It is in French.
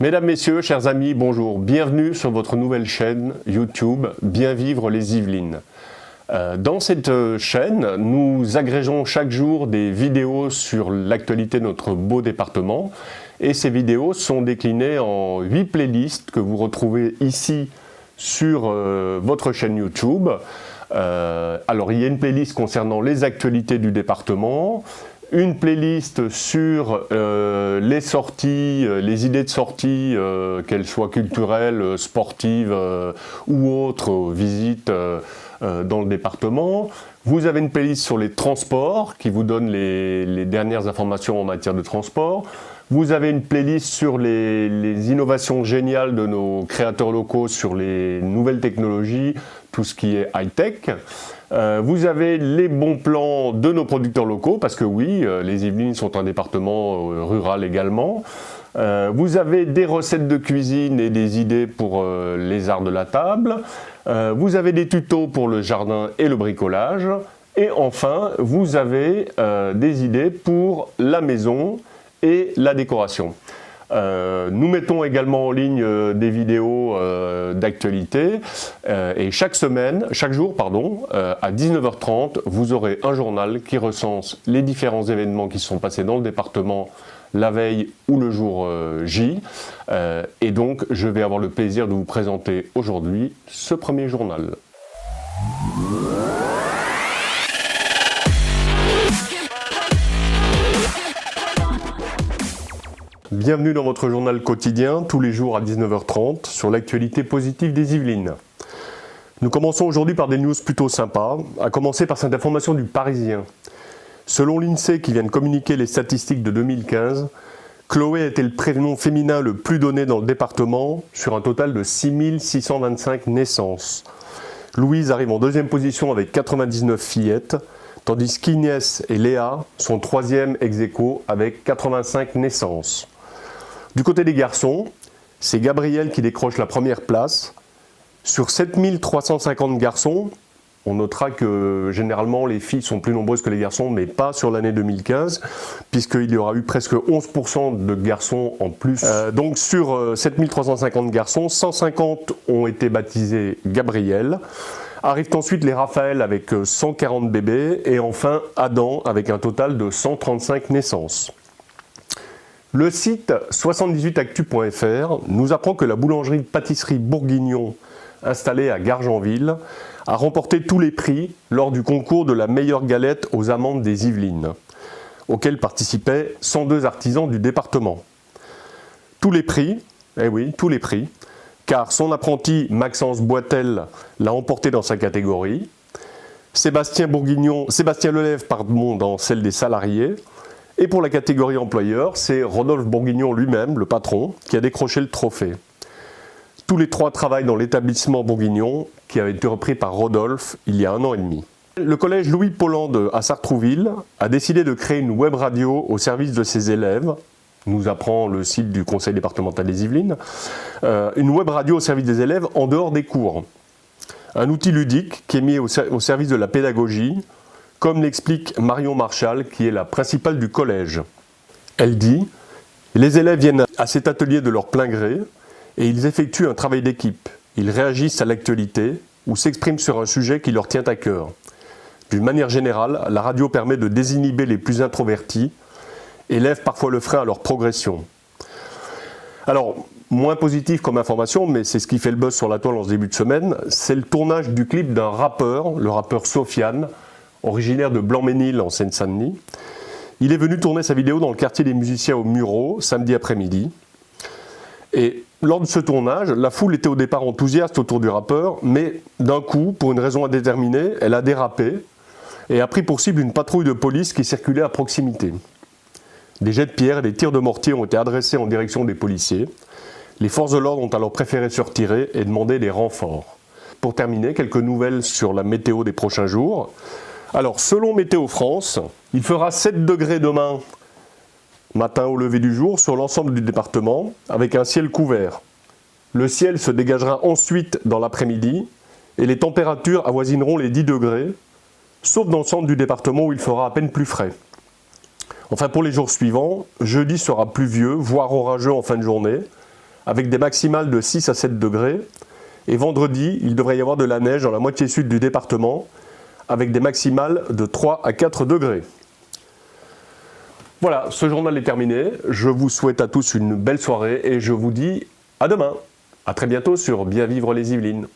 Mesdames, Messieurs, chers amis, bonjour. Bienvenue sur votre nouvelle chaîne YouTube Bien vivre les Yvelines. Dans cette chaîne, nous agrégeons chaque jour des vidéos sur l'actualité de notre beau département. Et ces vidéos sont déclinées en 8 playlists que vous retrouvez ici sur votre chaîne YouTube. Alors, il y a une playlist concernant les actualités du département, une playlist sur les sorties, les idées de sortie, qu'elles soient culturelles, sportives ou autres, visites dans le département. Vous avez une playlist sur les transports qui vous donne les dernières informations en matière de transport. Vous avez une playlist sur les innovations géniales de nos créateurs locaux sur les nouvelles technologies, tout ce qui est high-tech. Vous avez les bons plans de nos producteurs locaux, parce que oui, les Yvelines sont un département rural également. Vous avez des recettes de cuisine et des idées pour les arts de la table. Vous avez des tutos pour le jardin et le bricolage. Et enfin, vous avez des idées pour la maison et la décoration. Nous mettons également en ligne des vidéos d'actualité et chaque jour, à 19h30, vous aurez un journal qui recense les différents événements qui se sont passés dans le département la veille ou le jour J. Et donc, je vais avoir le plaisir de vous présenter aujourd'hui ce premier journal. Bienvenue dans votre journal quotidien, tous les jours à 19h30, sur l'actualité positive des Yvelines. Nous commençons aujourd'hui par des news plutôt sympas, à commencer par cette information du Parisien. Selon l'INSEE qui vient de communiquer les statistiques de 2015, Chloé était le prénom féminin le plus donné dans le département, sur un total de 6625 naissances. Louise arrive en deuxième position avec 99 fillettes, tandis qu'Inès et Léa sont troisième ex-aequo avec 85 naissances. Du côté des garçons, c'est Gabriel qui décroche la première place. Sur 7350 garçons, on notera que généralement les filles sont plus nombreuses que les garçons, mais pas sur l'année 2015, puisqu'il y aura eu presque 11% de garçons en plus. Donc sur 7350 garçons, 150 ont été baptisés Gabriel. Arrivent ensuite les Raphaël avec 140 bébés, et enfin Adam avec un total de 135 naissances. Le site 78actu.fr nous apprend que la boulangerie-pâtisserie Bourguignon, installée à Gargenville, a remporté tous les prix lors du concours de la meilleure galette aux amandes des Yvelines, auquel participaient 102 artisans du département. Tous les prix, eh oui, tous les prix, car son apprenti Maxence Boitel l'a emporté dans sa catégorie, Sébastien Lelève dans celle des salariés, et pour la catégorie employeur, c'est Rodolphe Bourguignon lui-même, le patron, qui a décroché le trophée. Tous les trois travaillent dans l'établissement Bourguignon, qui a été repris par Rodolphe il y a 1 an et demi. Le collège Louis Paulhan à Sartrouville a décidé de créer une web radio au service de ses élèves, nous apprend le site du conseil départemental des Yvelines, une web radio au service des élèves en dehors des cours. Un outil ludique qui est mis au service de la pédagogie, comme l'explique Marion Marchal, qui est la principale du collège. Elle dit « Les élèves viennent à cet atelier de leur plein gré et ils effectuent un travail d'équipe. Ils réagissent à l'actualité ou s'expriment sur un sujet qui leur tient à cœur. D'une manière générale, la radio permet de désinhiber les plus introvertis et lève parfois le frein à leur progression. » Alors, moins positif comme information, mais c'est ce qui fait le buzz sur la toile en ce début de semaine, c'est le tournage du clip d'un rappeur, le rappeur Sofiane, originaire de Blanc-Ménil en Seine-Saint-Denis. Il est venu tourner sa vidéo dans le quartier des musiciens au Mureau, samedi après-midi. Et lors de ce tournage, la foule était au départ enthousiaste autour du rappeur, mais d'un coup, pour une raison indéterminée, elle a dérapé et a pris pour cible une patrouille de police qui circulait à proximité. Des jets de pierre et des tirs de mortier ont été adressés en direction des policiers. Les forces de l'ordre ont alors préféré se retirer et demander des renforts. Pour terminer, quelques nouvelles sur la météo des prochains jours. Alors, selon Météo France, il fera 7 degrés demain matin au lever du jour sur l'ensemble du département, avec un ciel couvert. Le ciel se dégagera ensuite dans l'après-midi et les températures avoisineront les 10 degrés, sauf dans le centre du département où il fera à peine plus frais. Enfin, pour les jours suivants, jeudi sera pluvieux, voire orageux en fin de journée, avec des maximales de 6 à 7 degrés. Et vendredi, il devrait y avoir de la neige dans la moitié sud du département, avec des maximales de 3 à 4 degrés. Voilà, ce journal est terminé. Je vous souhaite à tous une belle soirée et je vous dis à demain. À très bientôt sur Bien vivre les Yvelines.